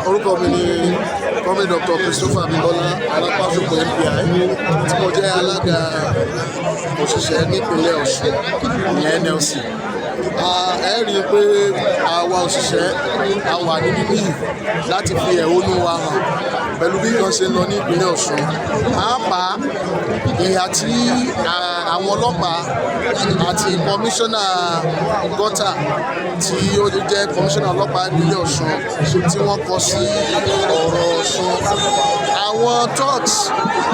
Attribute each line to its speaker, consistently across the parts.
Speaker 1: Orúkọ mi ni Kọ́mí Dr. Christopher Abímbọ́lá Alápásùkò MPI tí mo jẹ́ alága òṣìṣẹ́ nípínlẹ̀ Ọ̀ṣun ìyẹn NLC. Ẹ rí i pé àwa òṣìṣẹ́ a wà níbí yìí láti fi ẹ̀hónú wa hàn pẹ̀lú bí nǹkan ṣe ń lọ ní ìpínlẹ̀ Ọ̀ṣun. Pàápàá ìhà tí àwọn ọlọ́pàá àti kọmíṣánná gọ́tà tí ó jẹ́ kọmíṣánná ọlọ́pàá ìpínlẹ̀ Ọ̀ṣun tí wọ́n kọ sí ọ̀rọ̀ Ọ̀ṣun. Àwọn thugs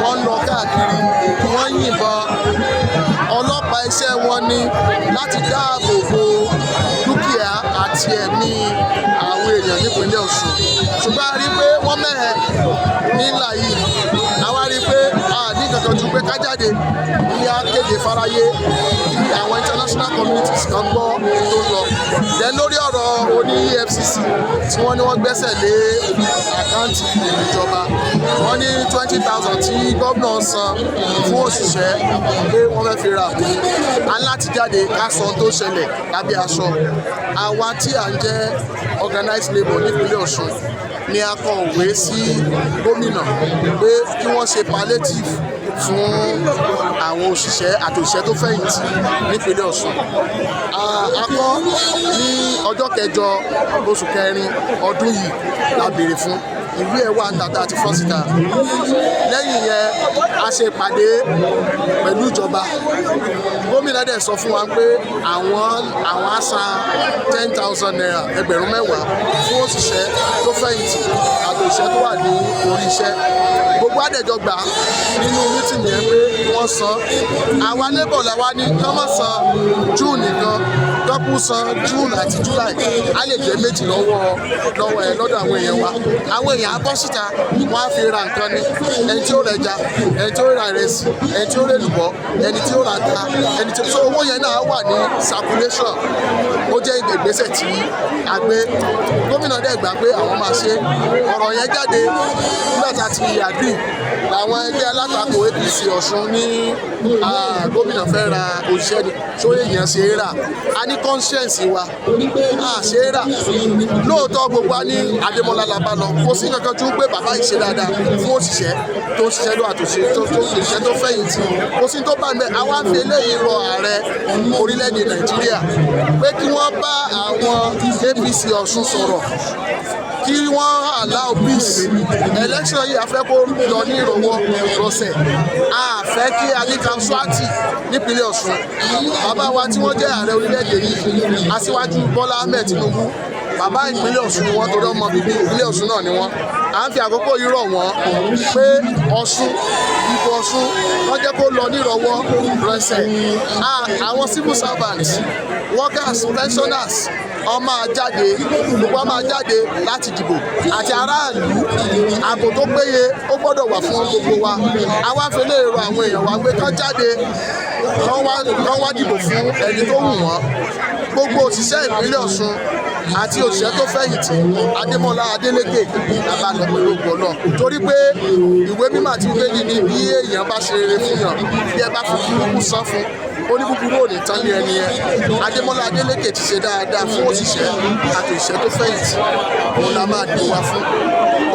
Speaker 1: wọ́n lọ káàkiri, wọ́n yìnbọn. Ọlọ́pàá iṣẹ́ wọn ni láti dáàbò bo dúkìá àti ẹ̀mí àwọn èèyàn nípínlẹ̀ Ọ̀ṣun. Ṣùgbọ́n a rí i pé wọ́n mẹ́hẹ̀ nílà yìí. Àwa rí i pé a ní kankan ju pé ká jáde kí á kéde fáráyé kí àwọn international communities kan gbọ́ tó lọ. Then lórí ọ̀rọ̀ oní EFCC tí wọ́n ní wọ́n gbẹ́sẹ̀ lé àkáǹtì ìjọba, wọ́n ní 20,000 tí gómìnà san fún òṣìṣẹ́ pé wọ́n fẹ́ fi ra àpò. A ní láti jáde ká sọ ohun tó ṣẹlẹ̀ lábẹ́ aṣọ. Àwa tí à ń jẹ́ organized labour nípínlẹ̀ Ọ̀ṣun ni a kọ òwe sí gómìnà pé kí wọ́n ṣe palliative fún àwọn òṣìṣẹ́ àti òṣìṣẹ́ tó fẹ̀yìntì nípínlẹ̀ Ọ̀ṣun. A kọ ní ọjọ́ 8 oṣù kẹrin ọdún yìí la béèrè fún ìwé ẹ̀ wà tàtà àti fọ́sítà. Lẹ́yìn yẹn a ṣe ìpàdé pẹ̀lú ìjọba. Gómìnà dẹ̀ sọ fún wa pé àwọn á san 10,000 naira ẹgbẹ̀rún 10 fún òṣìṣẹ́ tó fẹ̀yìntì àti òṣìṣẹ́ tó wà ní orí iṣẹ́. Gbogbo àdẹ̀jọ gbà nínú mítìnì yẹn pé wọ́n san. Àwa labour làwa ní kí wọ́n san June nìkan, dọ́kú san June àti July. A lè jẹ́ méjì lọ́dọ̀ àwọn èèyàn wa. Àwọn èèyàn á bọ́ síta, wọ́n á fi ra nǹkan ní. Ẹni tí ó rẹja, ẹni tí ó ra ìrẹsì, ẹni tí ó rẹ lùbọ́, ẹni tí ó ra ata, ẹni tí so owó yẹn náà wà ní circulation. Ó jẹ́ ìgbésẹ̀ tí a gbé. Gómìnà dẹ̀ gbà pé àwọn máa ṣe. Ọ̀rọ̀ yẹn jáde nígbà tá a ti agree làwọn ẹgbẹ́ alátakò APC Ọ̀ṣun ní gómìnà fẹ́ ra òṣìṣẹ́ ni ṣó èèyàn ṣe é rà. A ní conscience wa, a ṣe é rà. Lóòótọ́ gbogbo wa ní Adémọ́lá la bá lọ. Kò sí kankan tún pé bàbá yìí ṣe dáadáa fún òṣìṣẹ́ tó ń ṣiṣẹ́ ló àtòṣe tó òṣìṣẹ́ tó fẹ̀yìntì. Kò sí tó bá mẹ́. Àwa fi eléyìí rọ ààrẹ orílẹ̀-èdè Nàìjíríà pé kí wọ́n bá àwọn APC Ọ̀ṣun sọ̀rọ̀ kí wọ́n allow peace. Election yìí a fẹ́ kó lọ ní ìrọ̀wọ́ rọsẹ̀. A fẹ́ kí Alikam Swati nípínlẹ̀ Ọ̀ṣun, bàbá wa tí wọ́n jẹ́ ààrẹ orílẹ̀-èdè yìí, Aṣíwájú Bọ́lá Ahmed Tinubu, bàbá ìpínlẹ̀ Ọ̀ṣun ni wọ́n, torí ọmọ bíbí ìpínlẹ̀ Ọ̀ṣun náà ni wọ́n. À ń fi àkókò yìí rọ̀ wọ́n pé Ọ̀ṣun, ìbò Ọ̀ṣun wọ́n jẹ́ kó lọ ní ìrọ̀wọ́ rọsẹ̀. Àwọn civil servants, workers, pensioners wọ́n máa jáde, gbogbo wọn máa jáde láti dìbò. Àti aráàlú, ààbò tó péye ó gbọ́dọ̀ wà fún gbogbo wa. Àwa fẹ́ lè rọ àwọn èèyàn wa pé kán jáde, kán wá dìbò fún ẹni tó wù wọ́n. Gbogbo òṣìṣẹ́ ìpínlẹ̀ Ọ̀ṣun àti òṣìṣẹ́ tó fẹ̀yìntì Adémọ́lá Adélékè bàbá lọ pẹ̀lú ògbó náà. Torí pé ìwé mímọ́ àti ìwé yìí ni bí èèyàn bá ṣe rere fún yàn, bí ẹ bá fi kúrúkú san fún, ó ní búburú ò ní tán ní ẹni yẹn. Adémọ́lá Adélékè ti ṣe dáadáa fún òṣìṣẹ́ àti òṣìṣẹ́ tó fẹ̀yìntì. Òun la máa dìbò wá fún.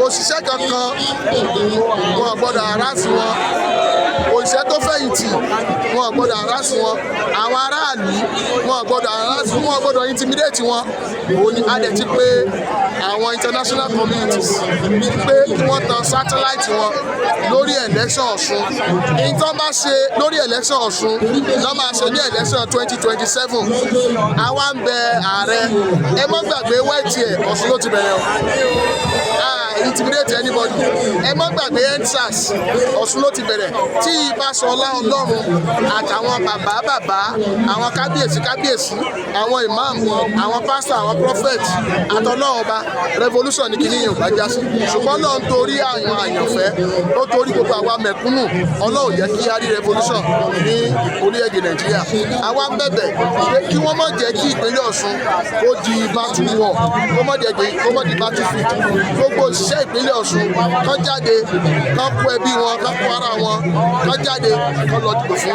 Speaker 1: Òṣìṣẹ́ kankan wọn gbọ́dọ̀ harass wọn. Òṣìṣẹ́ tó fẹ̀yìntì wọn gbọ́dọ̀ harass wọn. Àwọn aráàlú wọn gbọ́dọ̀ harass wọn, wọn gbọ́dọ̀ intimidate wọn. Òun ni a dẹ̀ ti pé àwọn international communities pé kí wọ́n tan satellite wọn lórí election Ọ̀ṣun. Èyí tó bá ṣe lórí election Ọ̀ṣun ló máa ṣe ní election 2027. Àwa ń bẹ ààrẹ, ẹ má gbàgbé wẹ́ẹ̀tì ẹ̀ Ọ̀ṣun ló ti bẹ̀rẹ̀ o. Intimidate anybody. Ẹ má gbàgbé EndSARS Ọ̀ṣun ló ti bẹ̀rẹ̀. Tí Ìbáṣọlá Ọlọ́run àtàwọn bàbá, àwọn kábíyèsí, àwọn imam, àwọn pastor, àwọn prophet àtọlọ́run ọba, revolution ní kíní yẹn ò bá já sí. Ṣùgbọ́n náà ń torí àwọn àyànfẹ́, ó torí gbogbo àwa mẹ̀kúnnù, Ọlọ́run jẹ́ kí á rí revolution ní orílẹ̀-èdè Nàìjíríà. Àwa ń bẹ̀bẹ̀ pé kí wọ́n má jẹ́ kí ìpínlẹ̀ Ọ̀ṣun ó di battle war, kó má di battlefield. Gbogbo òṣìṣẹ́ ìpínlẹ̀ Ọ̀ṣun kán jáde, kán kó ẹbí wọn, kán kó ara wọn, kán jáde, kán lọ dìbò fún